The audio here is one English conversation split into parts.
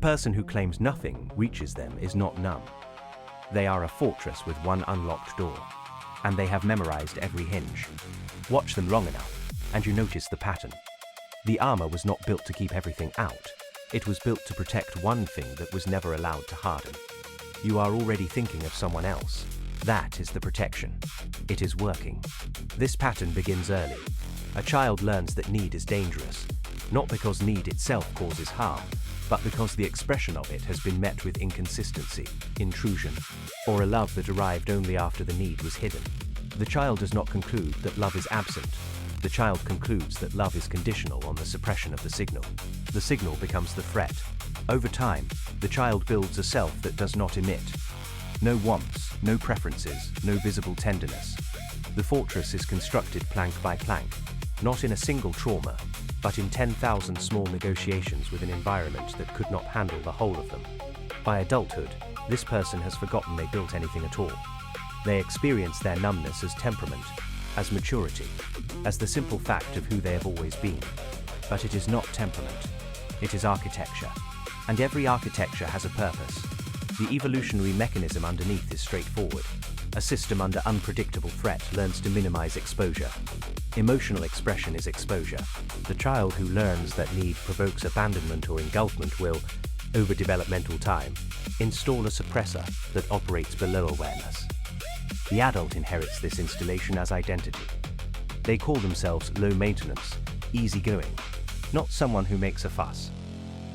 person who claims nothing reaches them is not numb. They are a fortress with one unlocked door, and they have memorized every hinge. Watch them long enough, and you notice the pattern. The armor was not built to keep everything out. It was built to protect one thing that was never allowed to harden. You are already thinking of someone else. That is the protection. It is working. This pattern begins early. A child learns that need is dangerous, not because need itself causes harm, but because the expression of it has been met with inconsistency, intrusion, or a love that arrived only after the need was hidden. The child does not conclude that love is absent. The child concludes that love is conditional on the suppression of the signal. The signal becomes the threat. Over time, the child builds a self that does not emit. No wants, no preferences, no visible tenderness. The fortress is constructed plank by plank, not in a single trauma, but in 10,000 small negotiations with an environment that could not handle the whole of them. By adulthood, this person has forgotten they built anything at all. They experience their numbness as temperament, as maturity, as the simple fact of who they have always been. But it is not temperament. It is architecture. And every architecture has a purpose. The evolutionary mechanism underneath is straightforward. A system under unpredictable threat learns to minimize exposure. Emotional expression is exposure. The child who learns that need provokes abandonment or engulfment will, over developmental time, install a suppressor that operates below awareness. The adult inherits this installation as identity. They call themselves low maintenance, easygoing, not someone who makes a fuss.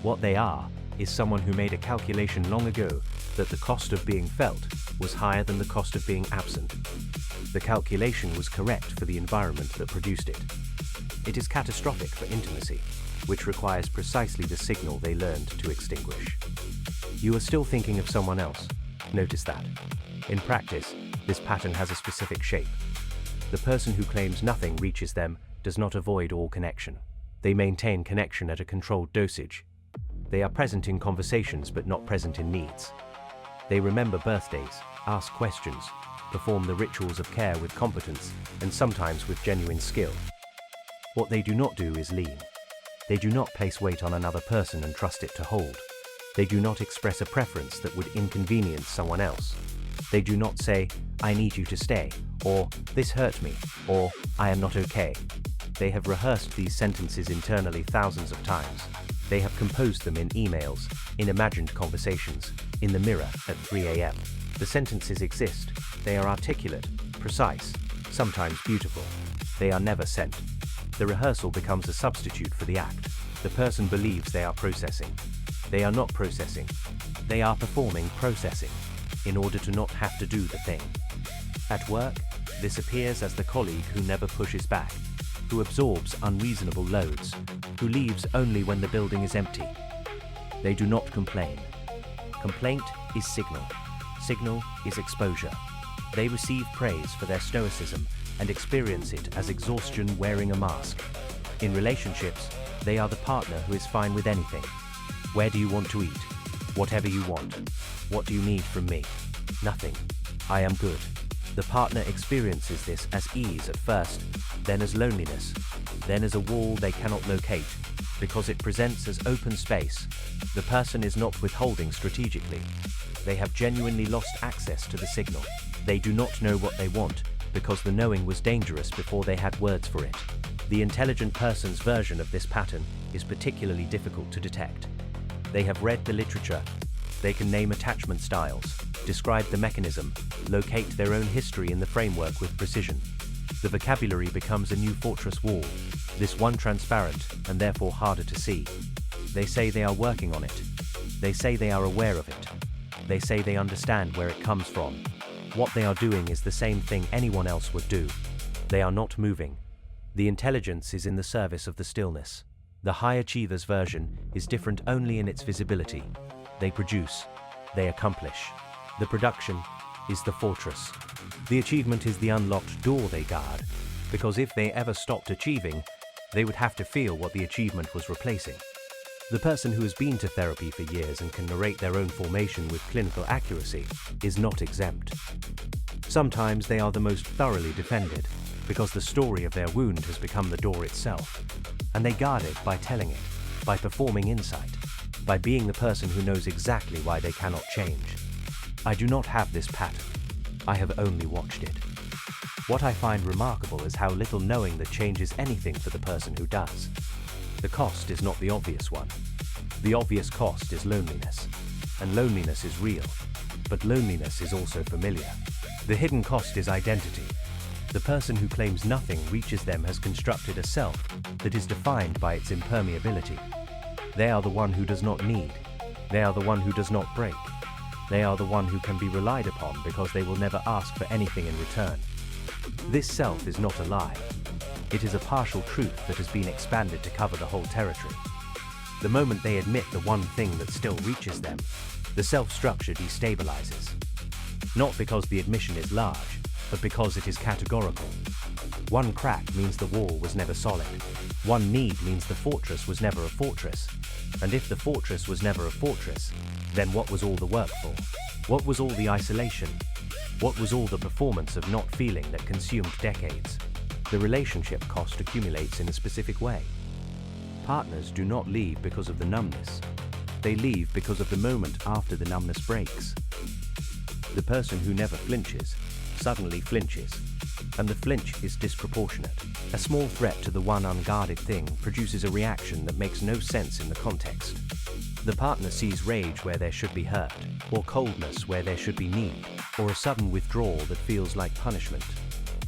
What they are is someone who made a calculation long ago that the cost of being felt was higher than the cost of being absent. The calculation was correct for the environment that produced it. It is catastrophic for intimacy, which requires precisely the signal they learned to extinguish. You are still thinking of someone else. Notice that. In practice, this pattern has a specific shape. The person who claims nothing reaches them does not avoid all connection. They maintain connection at a controlled dosage. They are present in conversations but not present in needs. They remember birthdays, ask questions, perform the rituals of care with competence and sometimes with genuine skill. What they do not do is lean. They do not place weight on another person and trust it to hold. They do not express a preference that would inconvenience someone else. They do not say, "I need you to stay," or "This hurt me," or "I am not okay." They have rehearsed these sentences internally thousands of times. They have composed them in emails, in imagined conversations, in the mirror at 3 a.m. The sentences exist. They are articulate, precise, sometimes beautiful. They are never sent. The rehearsal becomes a substitute for the act. The person believes they are processing. They are not processing. They are performing processing in order to not have to do the thing. At work, this appears as the colleague who never pushes back, who absorbs unreasonable loads, who leaves only when the building is empty. They do not complain. Complaint is signal. Signal is exposure. They receive praise for their stoicism and experience it as exhaustion wearing a mask. In relationships, they are the partner who is fine with anything. Where do you want to eat? Whatever you want. What do you need from me? Nothing. I am good. The partner experiences this as ease at first, then as loneliness, then as a wall they cannot locate, because it presents as open space. The person is not withholding strategically. They have genuinely lost access to the signal. They do not know what they want, because the knowing was dangerous before they had words for it. The intelligent person's version of this pattern is particularly difficult to detect. They have read the literature. They can name attachment styles, describe the mechanism, locate their own history in the framework with precision. The vocabulary becomes a new fortress wall, this one transparent and therefore harder to see. They say they are working on it. They say they are aware of it. They say they understand where it comes from. What they are doing is the same thing anyone else would do. They are not moving. The intelligence is in the service of the stillness. The high achiever's version is different only in its visibility. They produce. They accomplish. The production is the fortress. The achievement is the unlocked door they guard, because if they ever stopped achieving, they would have to feel what the achievement was replacing. The person who has been to therapy for years and can narrate their own formation with clinical accuracy is not exempt. Sometimes they are the most thoroughly defended, because the story of their wound has become the door itself, and they guard it by telling it, by performing insight. by being the person who knows exactly why they cannot change. I do not have this pattern. I have only watched it. What I find remarkable is how little knowing that changes anything for the person who does. The cost is not the obvious one. The obvious cost is loneliness. And loneliness is real, but loneliness is also familiar. The hidden cost is identity. The person who claims nothing reaches them has constructed a self that is defined by its impermeability. They are the one who does not need. They are the one who does not break. They are the one who can be relied upon because they will never ask for anything in return. This self is not a lie. It is a partial truth that has been expanded to cover the whole territory. The moment they admit the one thing that still reaches them, the self-structure destabilizes. Not because the admission is large, but because it is categorical. One crack means the wall was never solid. One need means the fortress was never a fortress. And if the fortress was never a fortress, then what was all the work for? What was all the isolation? What was all the performance of not feeling that consumed decades? The relationship cost accumulates in a specific way. Partners do not leave because of the numbness. They leave because of the moment after the numbness breaks. The person who never flinches suddenly flinches, and the flinch is disproportionate. A small threat to the one unguarded thing produces a reaction that makes no sense in the context. The partner sees rage where there should be hurt, or coldness where there should be need, or a sudden withdrawal that feels like punishment.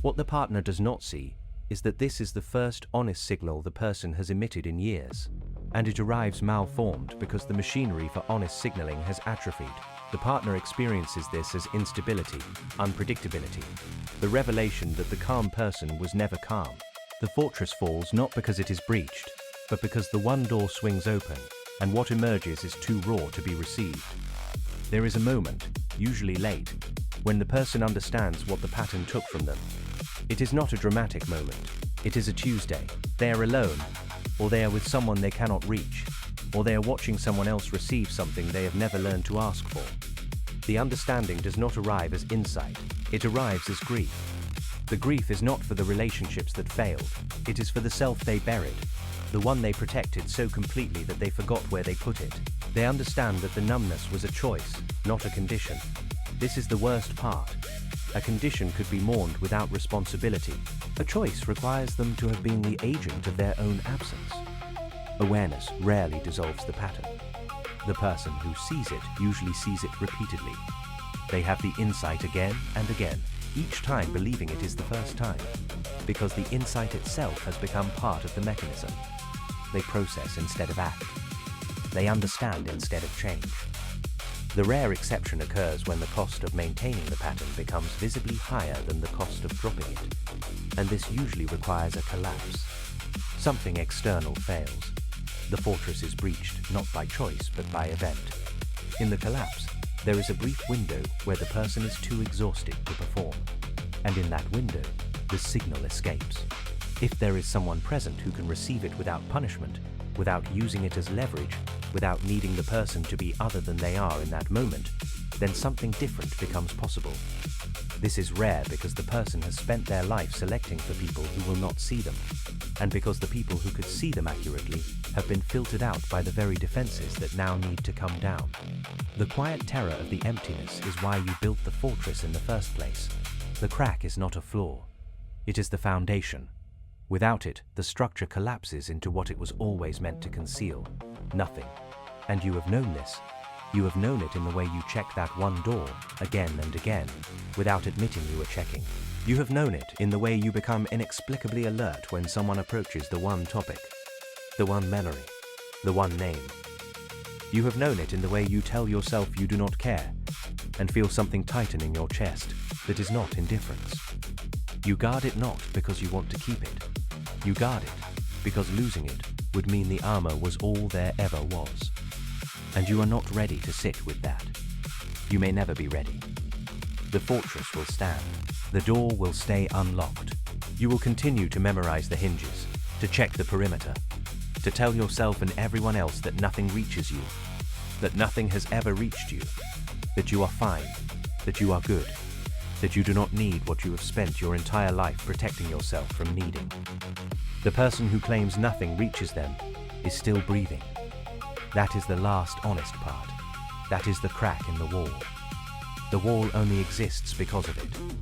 What the partner does not see is that this is the first honest signal the person has emitted in years, and it arrives malformed because the machinery for honest signaling has atrophied. The partner experiences this as instability, unpredictability, the revelation that the calm person was never calm. The fortress falls not because it is breached, but because the one door swings open, and what emerges is too raw to be received. There is a moment, usually late, when the person understands what the pattern took from them. It is not a dramatic moment. It is a Tuesday. They are alone, or they are with someone they cannot reach, or they are watching someone else receive something they have never learned to ask for. The understanding does not arrive as insight. It arrives as grief. The grief is not for the relationships that failed. It is for the self they buried, the one they protected so completely that they forgot where they put it. They understand that the numbness was a choice, not a condition. This is the worst part. A condition could be mourned without responsibility. A choice requires them to have been the agent of their own absence. Awareness rarely dissolves the pattern. The person who sees it usually sees it repeatedly. They have the insight again and again, each time believing it is the first time, because the insight itself has become part of the mechanism. They process instead of act. They understand instead of change. The rare exception occurs when the cost of maintaining the pattern becomes visibly higher than the cost of dropping it, and this usually requires a collapse. Something external fails. The fortress is breached not by choice but by event. In the collapse, there is a brief window where the person is too exhausted to perform, and in that window, the signal escapes. If there is someone present who can receive it without punishment, without using it as leverage, without needing the person to be other than they are in that moment, then something different becomes possible. This is rare because the person has spent their life selecting for people who will not see them, and because the people who could see them accurately have been filtered out by the very defenses that now need to come down. The quiet terror of the emptiness is why you built the fortress in the first place. The crack is not a flaw. It is the foundation. Without it, the structure collapses into what it was always meant to conceal, nothing. And you have known this. You have known it in the way you check that one door again and again, without admitting you were checking. You have known it in the way you become inexplicably alert when someone approaches the one topic, the one memory, the one name. You have known it in the way you tell yourself you do not care, and feel something tighten in your chest that is not indifference. You guard it not because you want to keep it. You guard it because losing it would mean the armor was all there ever was. And you are not ready to sit with that. You may never be ready. The fortress will stand. The door will stay unlocked. You will continue to memorize the hinges, to check the perimeter, to tell yourself and everyone else that nothing reaches you, that nothing has ever reached you, that you are fine, that you are good, that you do not need what you have spent your entire life protecting yourself from needing. The person who claims nothing reaches them is still breathing. That is the last honest part. That is the crack in the wall. The wall only exists because of it.